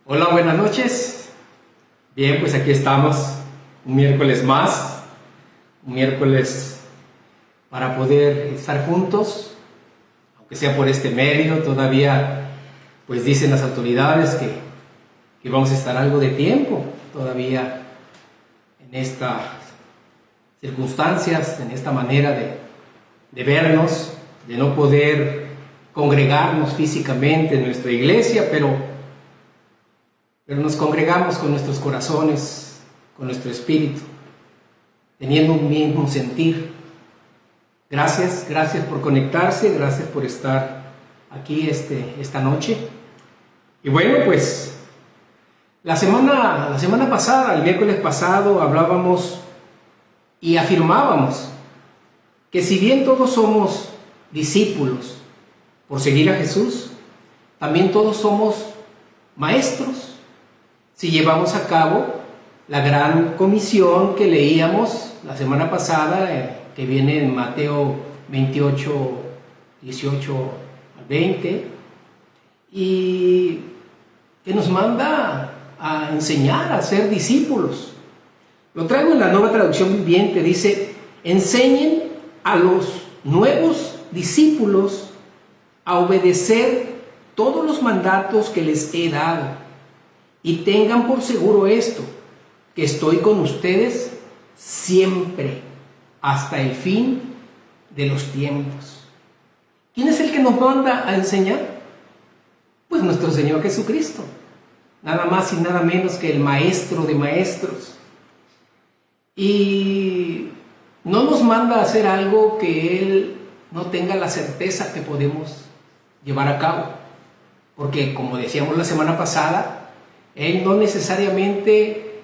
Hola, buenas noches. Bien, pues aquí estamos, un miércoles más, un miércoles para poder estar juntos, aunque sea por este medio. Todavía, pues dicen las autoridades que vamos a estar algo de tiempo todavía en estas circunstancias, en esta manera de vernos, de no poder congregarnos físicamente en nuestra iglesia, pero nos congregamos con nuestros corazones, con nuestro espíritu, teniendo un mismo sentir. Gracias por conectarse, gracias por estar aquí esta noche. Y bueno, pues la semana pasada, el miércoles pasado, hablábamos y afirmábamos que si bien todos somos discípulos por seguir a Jesús, también todos somos maestros si llevamos a cabo la gran comisión que leíamos la semana pasada, que viene en Mateo 28, 18 al 20, y que nos manda a enseñar a ser discípulos. Lo traigo en la Nueva Traducción Viviente, dice: enseñen a los nuevos discípulos a obedecer todos los mandatos que les he dado. Y tengan por seguro esto, que estoy con ustedes siempre, hasta el fin de los tiempos. ¿Quién es el que nos manda a enseñar? Pues nuestro Señor Jesucristo. Nada más y nada menos que el Maestro de Maestros. Y no nos manda a hacer algo que Él no tenga la certeza que podemos llevar a cabo. Porque, como decíamos la semana pasada, Él no necesariamente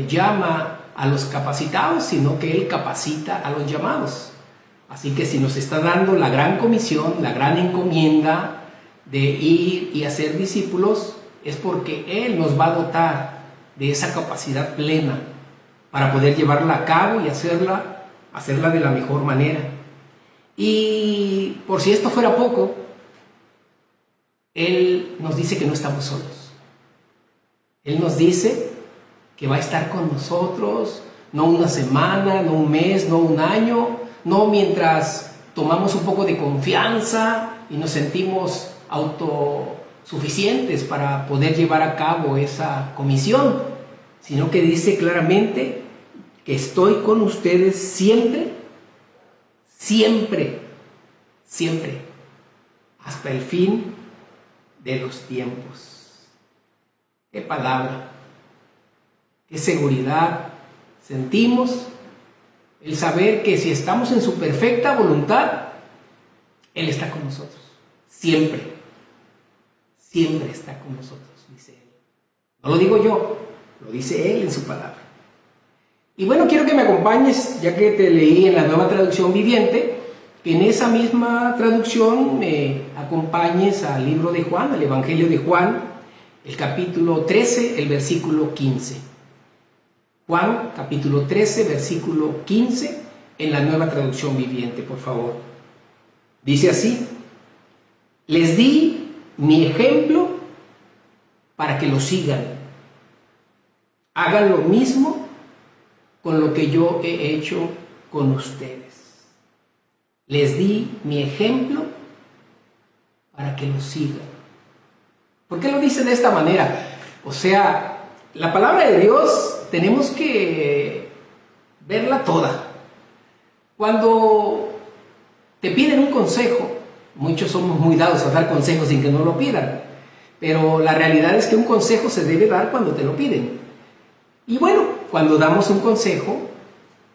llama a los capacitados, sino que Él capacita a los llamados. Así que si nos está dando la gran comisión, la gran encomienda de ir y hacer discípulos, es porque Él nos va a dotar de esa capacidad plena para poder llevarla a cabo y hacerla de la mejor manera. Y por si esto fuera poco, Él nos dice que no estamos solos. Él nos dice que va a estar con nosotros, no una semana, no un mes, no un año, no mientras tomamos un poco de confianza y nos sentimos autosuficientes para poder llevar a cabo esa comisión, sino que dice claramente que estoy con ustedes siempre, siempre, siempre, hasta el fin de los tiempos. ¡Qué palabra! ¡Qué seguridad! Sentimos el saber que si estamos en su perfecta voluntad, Él está con nosotros. Siempre. Siempre está con nosotros, dice Él. No lo digo yo, lo dice Él en su palabra. Y bueno, quiero que me acompañes, ya que te leí en la Nueva Traducción Viviente, que en esa misma traducción me acompañes al libro de Juan, al Evangelio de Juan, el capítulo 13, el versículo 15. Juan, capítulo 13, versículo 15, en la Nueva Traducción Viviente, por favor. Dice así: les di mi ejemplo para que lo sigan. Hagan lo mismo con lo que yo he hecho con ustedes. Les di mi ejemplo para que lo sigan. ¿Por qué lo dice de esta manera? O sea, la palabra de Dios tenemos que verla toda. Cuando te piden un consejo, muchos somos muy dados a dar consejos sin que nos lo pidan, pero la realidad es que un consejo se debe dar cuando te lo piden. Y bueno, cuando damos un consejo,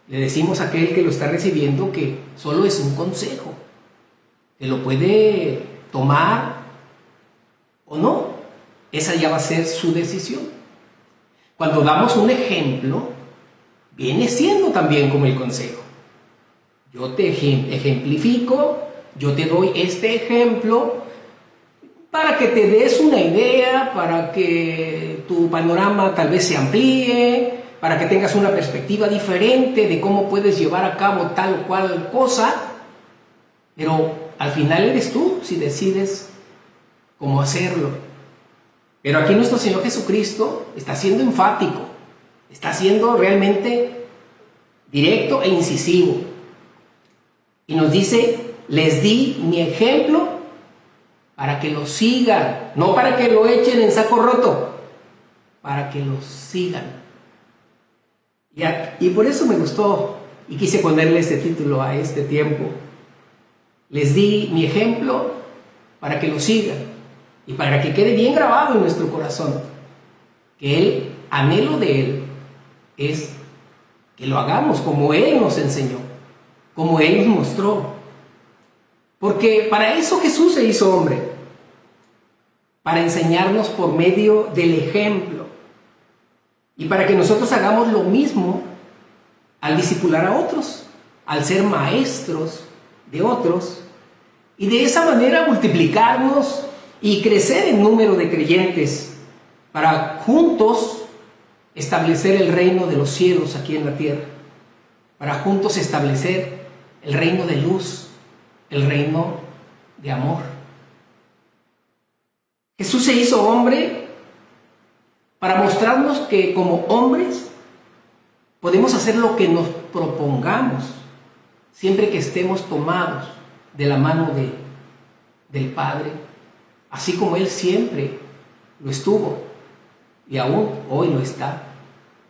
le decimos a aquel que lo está recibiendo que solo es un consejo, que lo puede tomar o no. Esa ya va a ser su decisión. Cuando damos un ejemplo, viene siendo también como el consejo. Yo te ejemplifico, yo te doy este ejemplo para que te des una idea, para que tu panorama tal vez se amplíe, para que tengas una perspectiva diferente de cómo puedes llevar a cabo tal o cual cosa, pero al final eres tú si decides cómo hacerlo. Pero aquí nuestro Señor Jesucristo está siendo enfático, está siendo realmente directo e incisivo. Y nos dice, les di mi ejemplo para que lo sigan, no para que lo echen en saco roto, para que lo sigan. Y por eso me gustó y quise ponerle este título a este tiempo. Les di mi ejemplo para que lo sigan y para que quede bien grabado en nuestro corazón que el anhelo de Él es que lo hagamos como Él nos enseñó, como Él nos mostró. Porque para eso Jesús se hizo hombre, para enseñarnos por medio del ejemplo y para que nosotros hagamos lo mismo al discipular a otros, al ser maestros de otros y de esa manera multiplicarnos y crecer en número de creyentes para juntos establecer el reino de los cielos aquí en la tierra, para juntos establecer el reino de luz, el reino de amor. Jesús se hizo hombre para mostrarnos que como hombres podemos hacer lo que nos propongamos, siempre que estemos tomados de la mano del Padre, así como Él siempre lo estuvo y aún hoy lo está.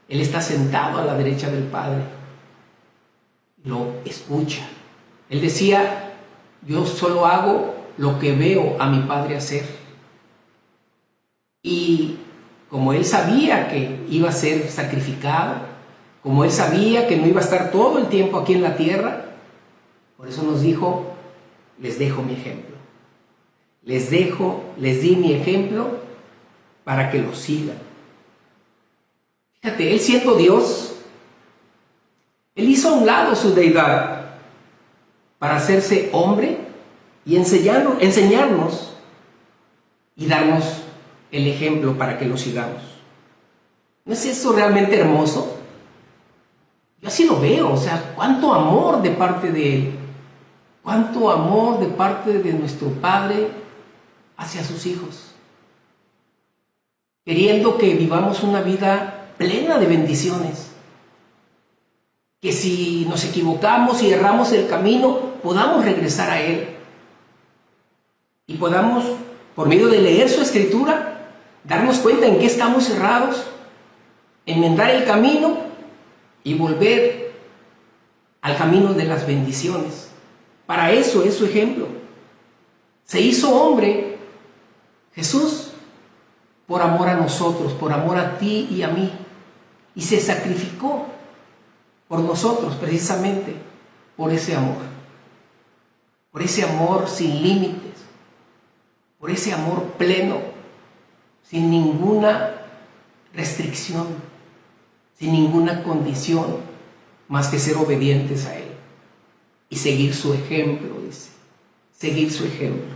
Él está sentado a la derecha del Padre, lo escucha. Él decía, yo solo hago lo que veo a mi Padre hacer. Y como Él sabía que iba a ser sacrificado, como Él sabía que no iba a estar todo el tiempo aquí en la tierra, por eso nos dijo, les dejo mi ejemplo. Les di mi ejemplo para que lo sigan. Fíjate, Él siendo Dios, Él hizo a un lado su deidad para hacerse hombre y enseñarnos y darnos el ejemplo para que lo sigamos. ¿No es eso realmente hermoso? Yo así lo veo, o sea, cuánto amor de parte de Él, cuánto amor de parte de nuestro Padre hacia sus hijos, queriendo que vivamos una vida plena de bendiciones, que si nos equivocamos y erramos el camino, podamos regresar a Él y podamos, por medio de leer su Escritura, darnos cuenta en qué estamos errados, enmendar el camino y volver al camino de las bendiciones. Para eso es su ejemplo. Se hizo hombre Jesús por amor a nosotros, por amor a ti y a mí, y se sacrificó por nosotros precisamente por ese amor sin límites, por ese amor pleno, sin ninguna restricción, sin ninguna condición, más que ser obedientes a Él y seguir su ejemplo, dice, seguir su ejemplo.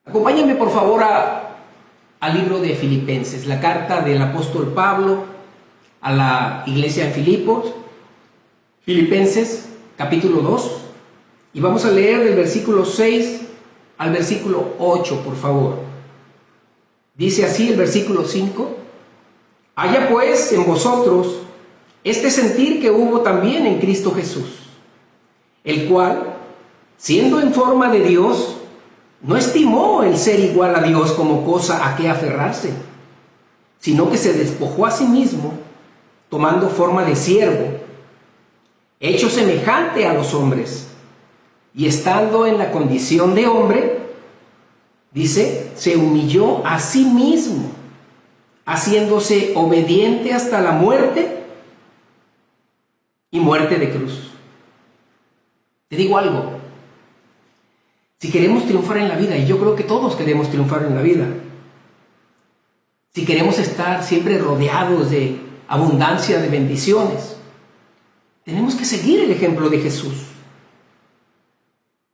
Acompáñame por favor al libro de Filipenses, la carta del apóstol Pablo a la iglesia de Filipos, Filipenses capítulo 2, y vamos a leer del versículo 6 al versículo 8, por favor. Dice así el versículo 5, haya pues en vosotros este sentir que hubo también en Cristo Jesús, el cual, siendo en forma de Dios, no estimó el ser igual a Dios como cosa a que aferrarse, sino que se despojó a sí mismo, tomando forma de siervo, hecho semejante a los hombres, y estando en la condición de hombre, dice, se humilló a sí mismo, haciéndose obediente hasta la muerte y muerte de cruz. Te digo algo, si queremos triunfar en la vida, y yo creo que todos queremos triunfar en la vida, si queremos estar siempre rodeados de abundancia de bendiciones, tenemos que seguir el ejemplo de Jesús.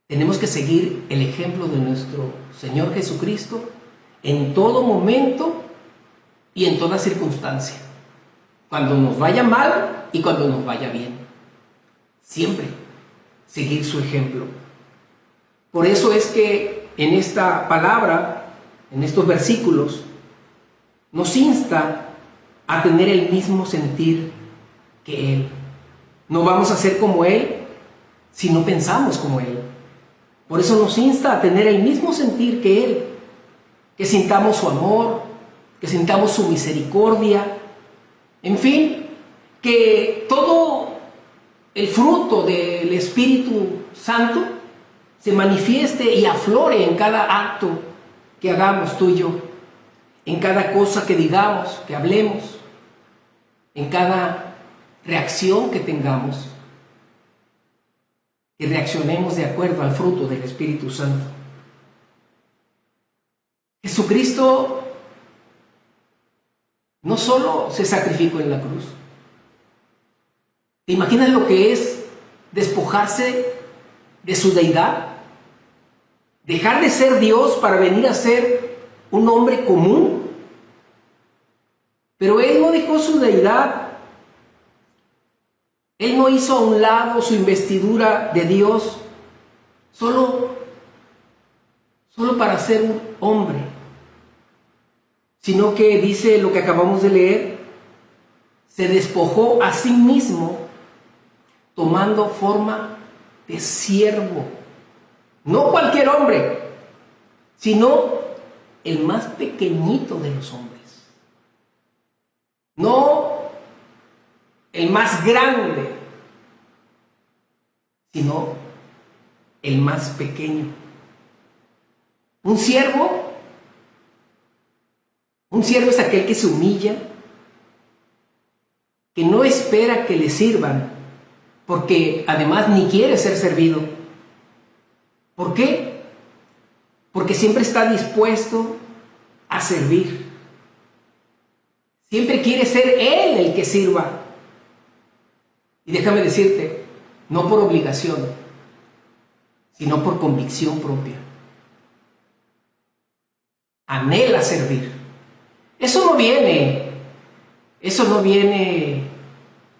Tenemos que seguir el ejemplo de nuestro Señor Jesucristo en todo momento y en toda circunstancia. Cuando nos vaya mal y cuando nos vaya bien. Siempre seguir su ejemplo. Por eso es que en esta palabra en estos versículos, nos insta a tener el mismo sentir que Él. No vamos a ser como Él si no pensamos como Él. Por eso nos insta a tener el mismo sentir que Él, que sintamos su amor, que sintamos su misericordia, en fin, que todo el fruto del Espíritu Santo se manifieste y aflore en cada acto que hagamos tú y yo, en cada cosa que digamos, que hablemos, en cada reacción que tengamos, que reaccionemos de acuerdo al fruto del Espíritu Santo. Jesucristo no solo se sacrificó en la cruz. ¿Te imaginas lo que es despojarse de su deidad? Dejar de ser Dios para venir a ser un hombre común. Pero Él no dejó su deidad. Él no hizo a un lado su investidura de Dios solo para ser un hombre, sino que dice lo que acabamos de leer, se despojó a sí mismo tomando forma de siervo. No cualquier hombre, sino el más pequeñito de los hombres. No el más grande, sino el más pequeño. Un siervo es aquel que se humilla, que no espera que le sirvan, porque además ni quiere ser servido. ¿Por qué? Porque siempre está dispuesto a servir. Siempre quiere ser Él el que sirva. Y déjame decirte, no por obligación, sino por convicción propia. Anhela servir. Eso no viene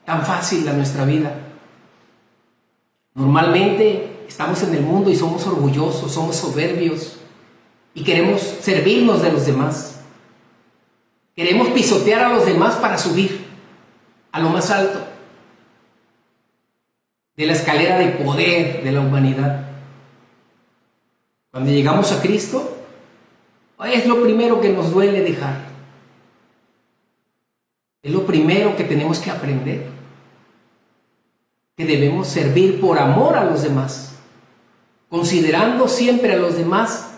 tan fácil a nuestra vida. Normalmente estamos en el mundo y somos orgullosos, somos soberbios y queremos servirnos de los demás. Queremos pisotear a los demás para subir a lo más alto de la escalera de poder de la humanidad. Cuando llegamos a Cristo, es lo primero que nos duele dejar. Es lo primero que tenemos que aprender. Que debemos servir por amor a los demás, considerando siempre a los demás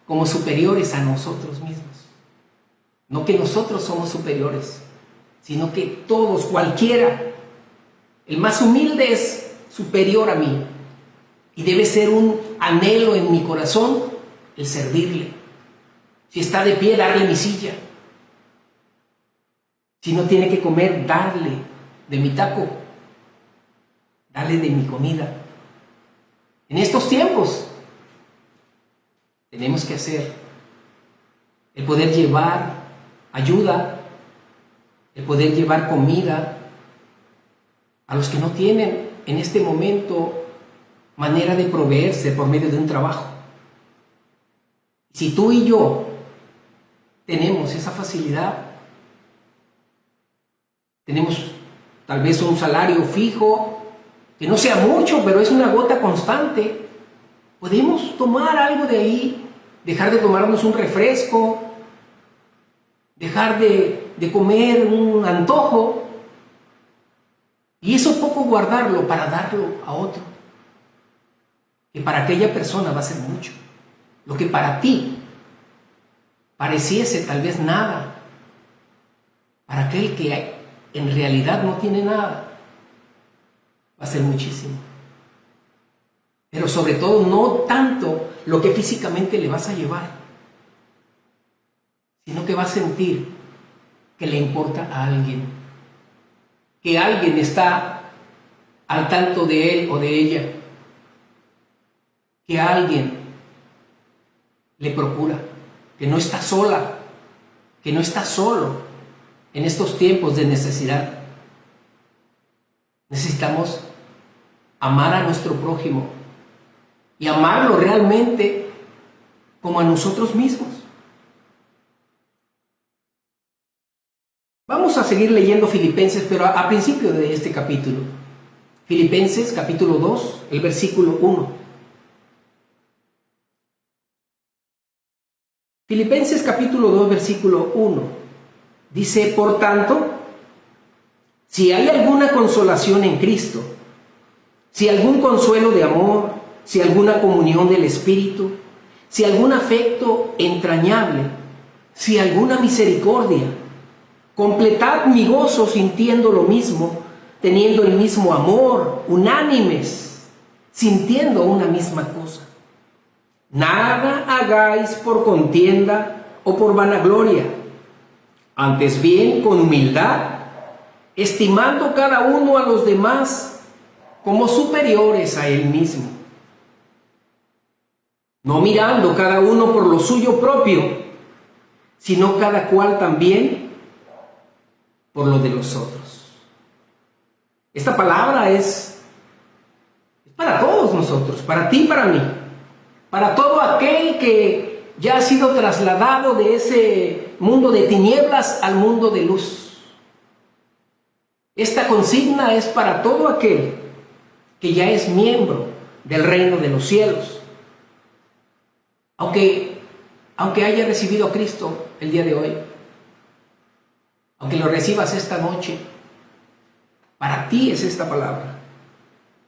como superiores a nosotros mismos. No que nosotros somos superiores, sino que todos, cualquiera, el más humilde es superior a mí. Y debe ser un anhelo en mi corazón el servirle. Si está de pie, darle mi silla. Si no tiene que comer, darle de mi taco. Darle de mi comida. En estos tiempos tenemos que hacer el poder llevar ayuda, el poder llevar comida a los que no tienen en este momento manera de proveerse por medio de un trabajo. Si tú y yo tenemos esa facilidad, tenemos tal vez un salario fijo, que no sea mucho, pero es una gota constante, podemos tomar algo de ahí, dejar de tomarnos un refresco, dejar de comer un antojo, y eso poco guardarlo para darlo a otro, que para aquella persona va a ser mucho. Lo que para ti pareciese tal vez nada, para aquel que en realidad no tiene nada, va a ser muchísimo. Pero sobre todo no tanto lo que físicamente le vas a llevar, sino que va a sentir que le importa a alguien, que alguien está al tanto de él o de ella, que alguien le procura, que no está sola, que no está solo en estos tiempos de necesidad. Necesitamos amar a nuestro prójimo y amarlo realmente como a nosotros mismos. seguir leyendo Filipenses, pero a principio de este capítulo. Filipenses capítulo 2, el versículo 1. Filipenses capítulo 2, versículo 1. Dice, por tanto, si hay alguna consolación en Cristo, si algún consuelo de amor, si alguna comunión del Espíritu, si algún afecto entrañable, si alguna misericordia, completad mi gozo sintiendo lo mismo, teniendo el mismo amor, unánimes, sintiendo una misma cosa. Nada hagáis por contienda o por vanagloria, antes bien con humildad, estimando cada uno a los demás como superiores a él mismo, no mirando cada uno por lo suyo propio, sino cada cual también por lo de los otros. Esta palabra es para todos nosotros, para ti y para mí, para todo aquel que ya ha sido trasladado de ese mundo de tinieblas al mundo de luz. Esta consigna es para todo aquel que ya es miembro del reino de los cielos. Aunque haya recibido a Cristo el día de hoy, aunque lo recibas esta noche, para ti es esta palabra,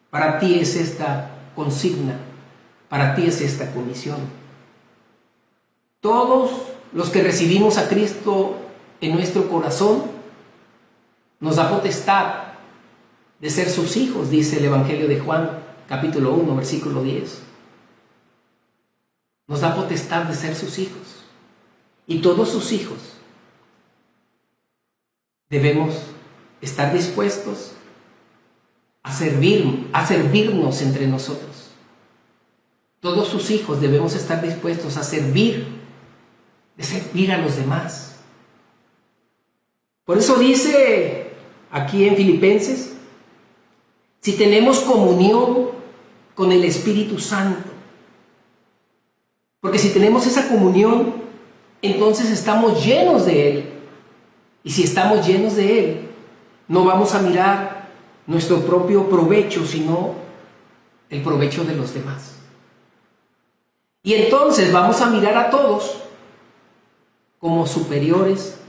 para ti es esta consigna, para ti es esta comisión. Todos los que recibimos a Cristo en nuestro corazón, nos da potestad de ser sus hijos, dice el Evangelio de Juan, capítulo 1, versículo 10. Nos da potestad de ser sus hijos. Y todos sus hijos debemos estar dispuestos a servirnos entre nosotros. Todos sus hijos debemos estar dispuestos a servir a los demás. Por eso dice aquí en Filipenses, si tenemos comunión con el Espíritu Santo, porque si tenemos esa comunión, entonces estamos llenos de Él. Y si estamos llenos de Él, no vamos a mirar nuestro propio provecho, sino el provecho de los demás. Y entonces vamos a mirar a todos como superiores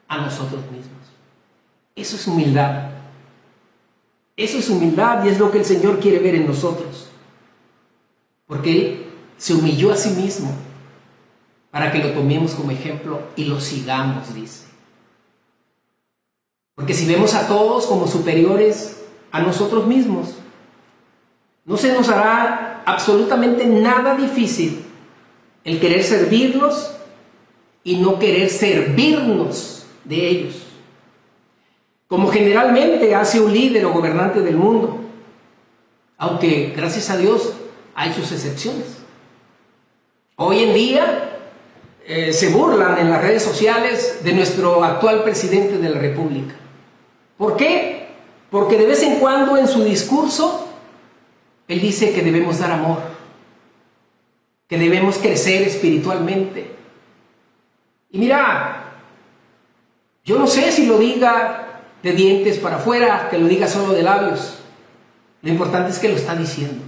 a nosotros mismos. Eso es humildad. Eso es humildad y es lo que el Señor quiere ver en nosotros. Porque Él se humilló a sí mismo para que lo tomemos como ejemplo y lo sigamos, dice. Porque si vemos a todos como superiores a nosotros mismos, no se nos hará absolutamente nada difícil el querer servirlos y no querer servirnos de ellos, como generalmente hace un líder o gobernante del mundo, aunque gracias a Dios hay sus excepciones. Hoy en día se burlan en las redes sociales de nuestro actual presidente de la República. ¿Por qué? Porque de vez en cuando en su discurso él dice que debemos dar amor, que debemos crecer espiritualmente. Y mira, yo no sé si lo diga de dientes para afuera, que lo diga solo de labios. Lo importante es que lo está diciendo.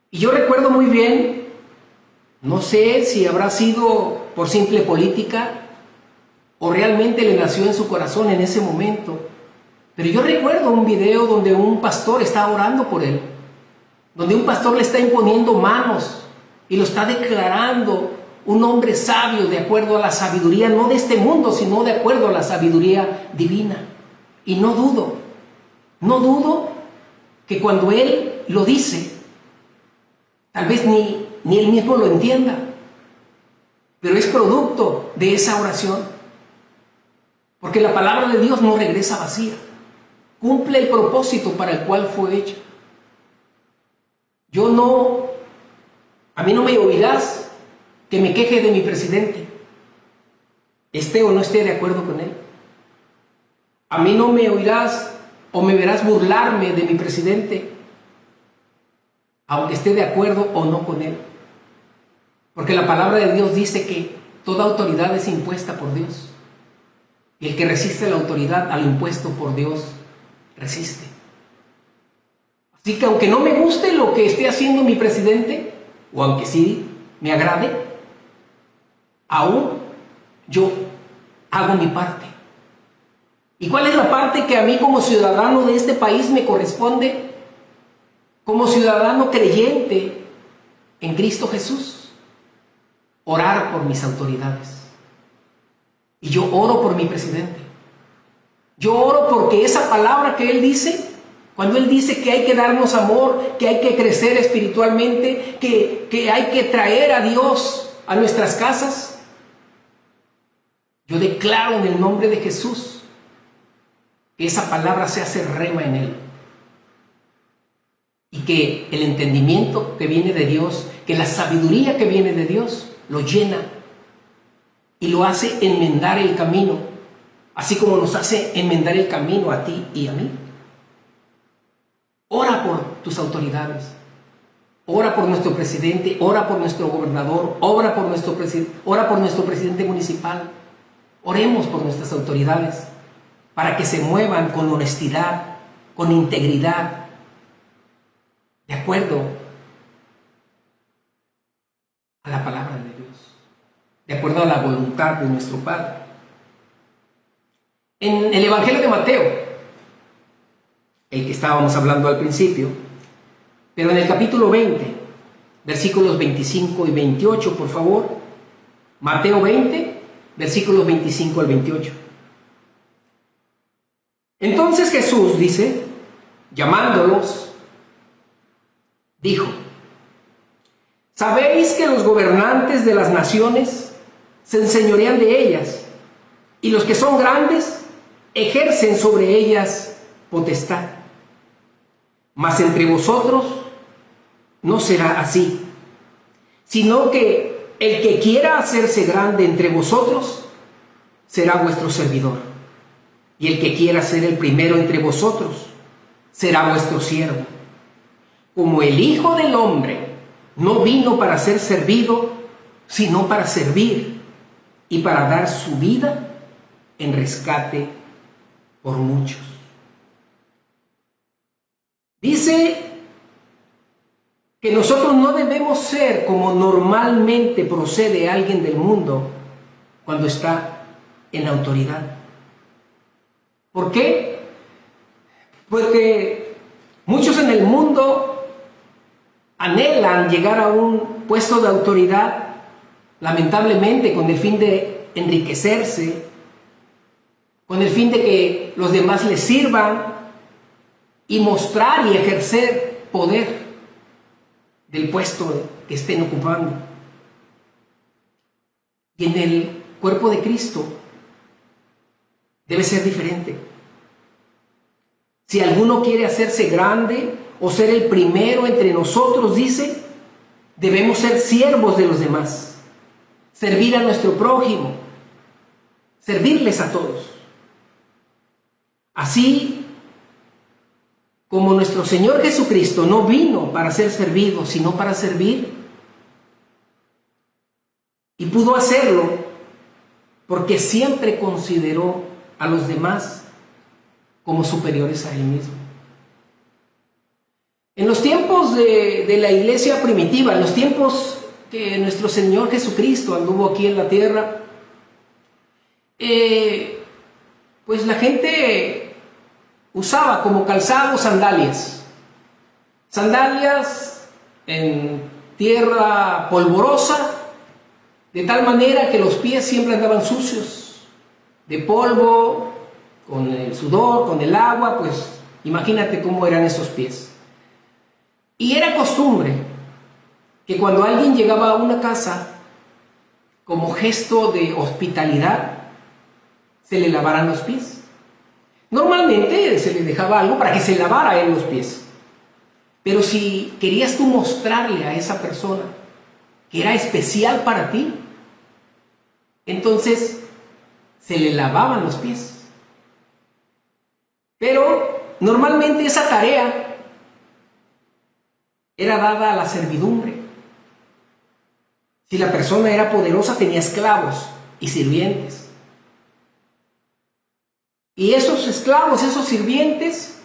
Y yo recuerdo muy bien, no sé si habrá sido por simple política o realmente le nació en su corazón en ese momento, pero yo recuerdo un video donde un pastor está orando por él, donde un pastor le está imponiendo manos y lo está declarando un hombre sabio de acuerdo a la sabiduría, no de este mundo, sino de acuerdo a la sabiduría divina. Y no dudo que cuando él lo dice, tal vez ni él mismo lo entienda, pero es producto de esa oración. Porque la palabra de Dios no regresa vacía, cumple el propósito para el cual fue hecha. A mí no me oirás que me queje de mi presidente, esté o no esté de acuerdo con él. A mí no me oirás o me verás burlarme de mi presidente, aunque esté de acuerdo o no con él. Porque la palabra de Dios dice que toda autoridad es impuesta por Dios. Y el que resiste la autoridad al impuesto por Dios, resiste. Así que aunque no me guste lo que esté haciendo mi presidente, o aunque sí me agrade, aún yo hago mi parte. ¿Y cuál es la parte que a mí como ciudadano de este país me corresponde? Como ciudadano creyente en Cristo Jesús, orar por mis autoridades. Y yo oro por mi presidente. Yo oro porque esa palabra que él dice, cuando él dice que hay que darnos amor, que hay que crecer espiritualmente, que hay que traer a Dios a nuestras casas, yo declaro en el nombre de Jesús que esa palabra se hace rema en él. Y que el entendimiento que viene de Dios, que la sabiduría que viene de Dios, lo llena y lo hace enmendar el camino, así como nos hace enmendar el camino a ti y a mí. Ora por tus autoridades, ora por nuestro presidente, ora por nuestro gobernador, ora por nuestro presidente municipal. Oremos por nuestras autoridades para que se muevan con honestidad, con integridad, de acuerdo a la palabra de Dios, de acuerdo a la voluntad de nuestro Padre. En el Evangelio de Mateo, el que estábamos hablando al principio, pero en el capítulo 20, versículos 25 y 28, por favor, Mateo 20, versículos 25 al 28. Entonces Jesús dice, llamándolos, dijo: ¿sabéis que los gobernantes de las naciones se enseñorean de ellas, y los que son grandes ejercen sobre ellas potestad? Mas entre vosotros no será así, sino que el que quiera hacerse grande entre vosotros será vuestro servidor, y el que quiera ser el primero entre vosotros será vuestro siervo. Como el Hijo del Hombre no vino para ser servido, sino para servir y para dar su vida en rescate por muchos. Dice que nosotros no debemos ser como normalmente procede alguien del mundo cuando está en autoridad. ¿Por qué? Porque muchos en el mundo anhelan llegar a un puesto de autoridad, lamentablemente con el fin de enriquecerse, con el fin de que los demás les sirvan y mostrar y ejercer poder del puesto que estén ocupando. Y en el cuerpo de Cristo debe ser diferente. Si alguno quiere hacerse grande o ser el primero entre nosotros, dice, debemos ser siervos de los demás, servir a nuestro prójimo, servirles a todos. Así como nuestro Señor Jesucristo no vino para ser servido, sino para servir, y pudo hacerlo porque siempre consideró a los demás como superiores a Él mismo. En los tiempos de la iglesia primitiva, en los tiempos que nuestro Señor Jesucristo anduvo aquí en la tierra, pues la gente usaba como calzado sandalias en tierra polvorosa, de tal manera que los pies siempre andaban sucios, de polvo, con el sudor, con el agua, pues imagínate cómo eran esos pies. Y era costumbre que cuando alguien llegaba a una casa, como gesto de hospitalidad, se le lavaran los pies. Normalmente se le dejaba algo para que se lavara él los pies. Pero si querías tú mostrarle a esa persona que era especial para ti, entonces se le lavaban los pies. Pero normalmente esa tarea era dada a la servidumbre. Si la persona era poderosa, tenía esclavos y sirvientes. Y esos esclavos, esos sirvientes,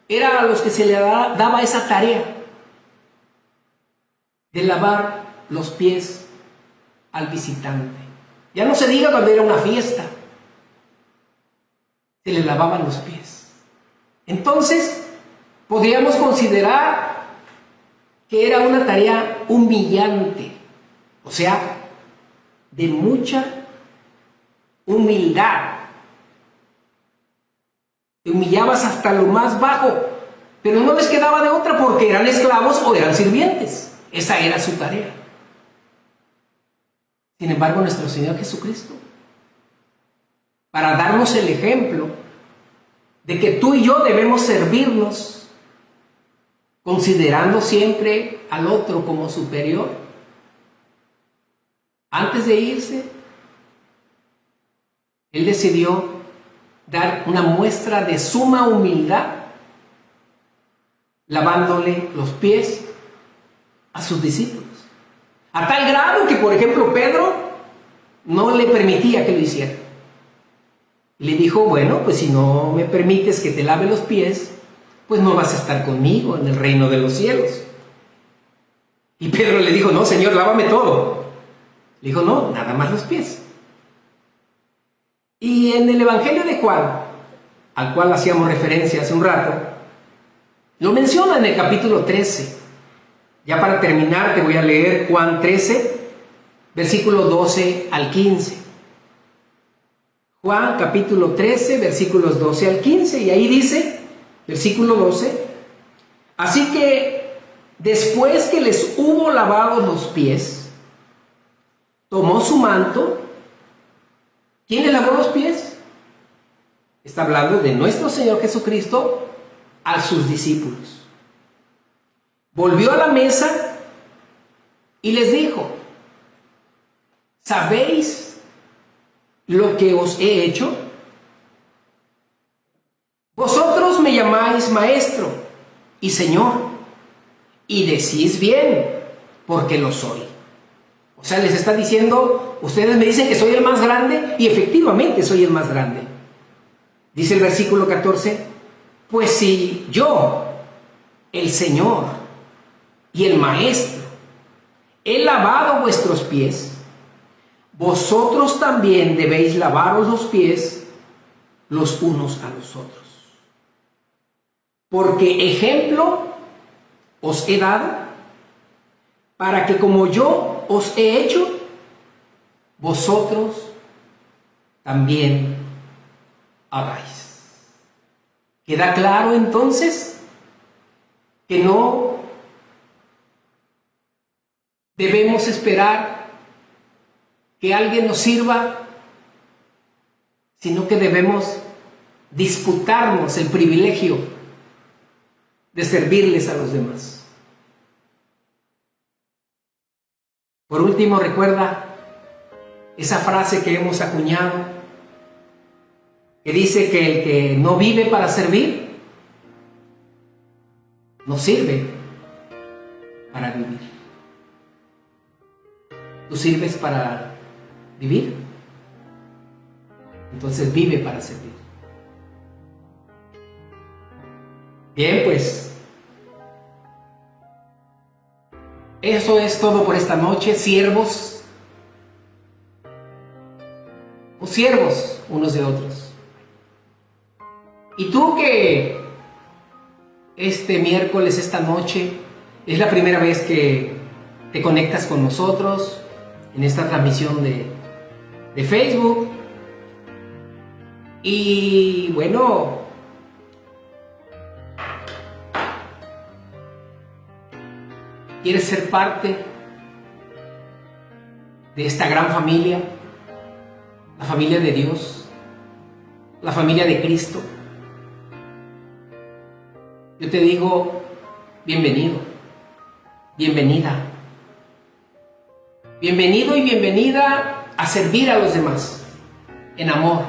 eran a los que se le daba esa tarea de lavar los pies al visitante. Ya no se diga cuando era una fiesta, se le lavaban los pies. Entonces, podríamos considerar que era una tarea humillante, o sea, de mucha humildad. Te humillabas hasta lo más bajo, pero no les quedaba de otra porque eran esclavos o eran sirvientes. Esa era su tarea. Sin embargo, nuestro Señor Jesucristo, para darnos el ejemplo de que tú y yo debemos servirnos, considerando siempre al otro como superior, antes de irse, Él decidió dar una muestra de suma humildad, lavándole los pies a sus discípulos. A tal grado que, por ejemplo, Pedro no le permitía que lo hiciera. Le dijo, bueno, pues si no me permites que te lave los pies, pues no vas a estar conmigo en el reino de los cielos. Y Pedro le dijo, no, Señor, lávame todo. Le dijo, no, nada más los pies. Y en el Evangelio de Juan, al cual hacíamos referencia hace un rato, lo menciona en el capítulo 13. Ya para terminar te voy a leer Juan 13, versículo 12 al 15. Juan capítulo 13, versículos 12 al 15, y ahí dice, versículo 12, así que después que les hubo lavado los pies, tomó su manto. ¿Quién le lavó los pies? Está hablando de nuestro Señor Jesucristo a sus discípulos. Volvió a la mesa y les dijo, ¿sabéis lo que os he hecho? Vosotros me llamáis maestro y Señor, y decís bien, porque lo soy. O sea, les está diciendo, ustedes me dicen que soy el más grande, y efectivamente soy el más grande. Dice el versículo 14, pues si yo, el Señor y el Maestro, he lavado vuestros pies, vosotros también debéis lavaros los pies los unos a los otros. Porque ejemplo os he dado, para que como yo os he hecho, vosotros también hagáis. ¿Queda claro entonces que no debemos esperar que alguien nos sirva, sino que debemos disputarnos el privilegio de servirles a los demás? Por último, recuerda esa frase que hemos acuñado, que dice que el que no vive para servir, no sirve para vivir. ¿Tú sirves para vivir? Entonces vive para servir. Bien, pues eso es todo por esta noche, siervos o siervos unos de otros. Y tú que este miércoles, esta noche, es la primera vez que te conectas con nosotros en esta transmisión de Facebook, y bueno, ¿quieres ser parte de esta gran familia? La familia de Dios, la familia de Cristo. Yo te digo, bienvenido, bienvenida. Bienvenido y bienvenida a servir a los demás en amor.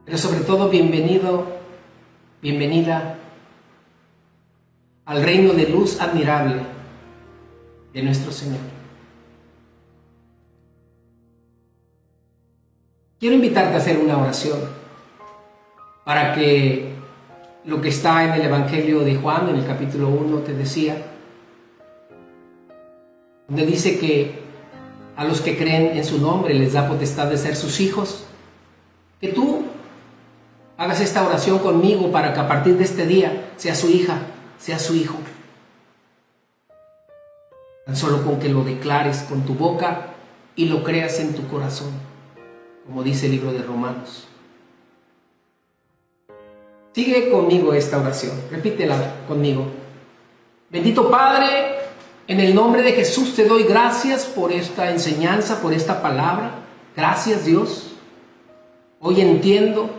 Pero sobre todo, bienvenido, bienvenida al reino de luz admirable de nuestro Señor. quiero invitarte a hacer una oración para que lo que está en el Evangelio de Juan, en el capítulo 1, te decía, donde dice que a los que creen en su nombre les da potestad de ser sus hijos, que tú hagas esta oración conmigo para que a partir de este día sea su hija, sea su hijo. Tan solo con que lo declares con tu boca y lo creas en tu corazón, como dice el libro de Romanos. Sigue conmigo esta oración, repítela conmigo. Bendito Padre, en el nombre de Jesús te doy gracias por esta enseñanza, por esta palabra. Gracias, Dios. Hoy entiendo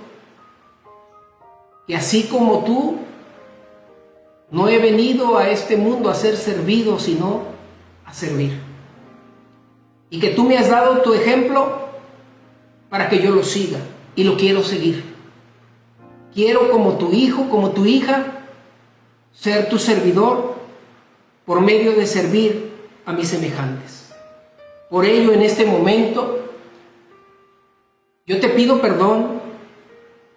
que así como tú, no he venido a este mundo a ser servido, sino a servir. Y que tú me has dado tu ejemplo para que yo lo siga y lo quiero seguir. Quiero, como tu hijo, como tu hija, ser tu servidor por medio de servir a mis semejantes. Por ello, en este momento, yo te pido perdón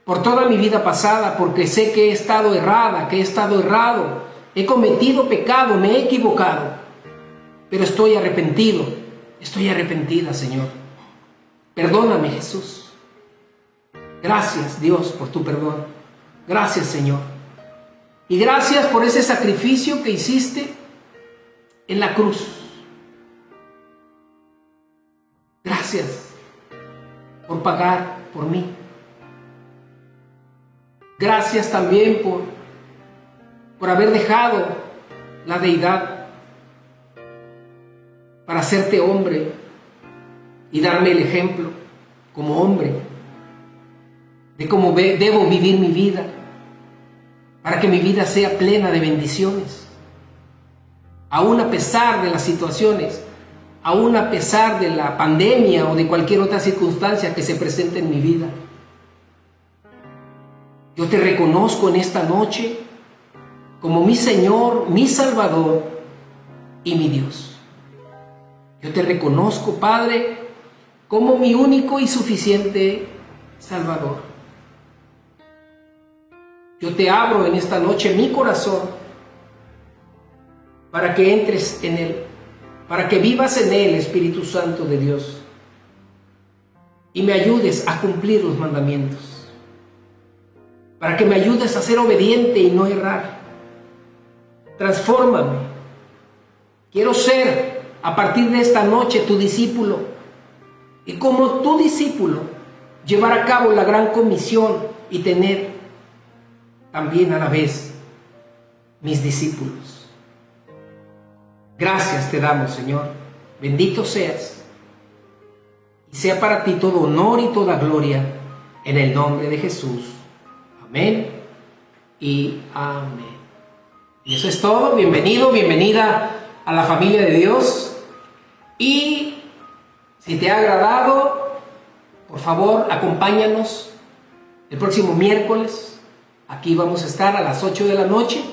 por toda mi vida pasada, porque sé que he estado errada, que he estado errado, he cometido pecado, me he equivocado, pero estoy arrepentido, estoy arrepentida, Señor. Perdóname, Jesús. Gracias, Dios, por tu perdón. Gracias, Señor. Y gracias por ese sacrificio que hiciste en la cruz. Gracias por pagar por mí. Gracias también por haber dejado la deidad para hacerte hombre y darme el ejemplo como hombre de cómo debo vivir mi vida, para que mi vida sea plena de bendiciones, aún a pesar de las situaciones, aún a pesar de la pandemia o de cualquier otra circunstancia que se presente en mi vida. Yo te reconozco en esta noche como mi Señor, mi Salvador y mi Dios. Yo te reconozco, Padre, como mi único y suficiente Salvador. Yo te abro en esta noche mi corazón para que entres en él, para que vivas en él, Espíritu Santo de Dios, y me ayudes a cumplir los mandamientos, para que me ayudes a ser obediente y no errar. Transfórmame. Quiero ser, a partir de esta noche, tu discípulo, y como tu discípulo, llevar a cabo la gran comisión y tener también a la vez mis discípulos. Gracias te damos, Señor. Bendito seas. Y sea para ti todo honor y toda gloria en el nombre de Jesús. Amén y amén. Y eso es todo. Bienvenido, bienvenida a la familia de Dios. Y si te ha agradado, por favor, acompáñanos el próximo miércoles. Aquí vamos a estar a las 8 de la noche.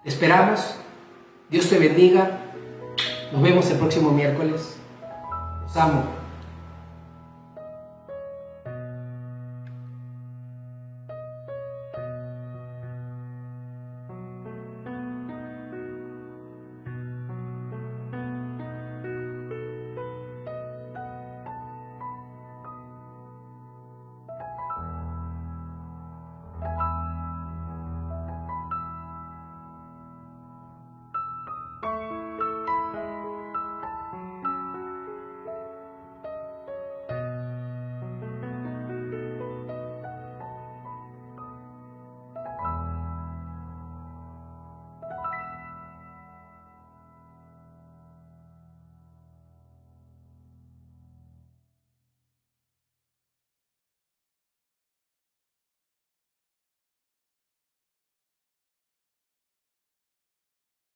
Te esperamos. Dios te bendiga. Nos vemos el próximo miércoles. Los amo.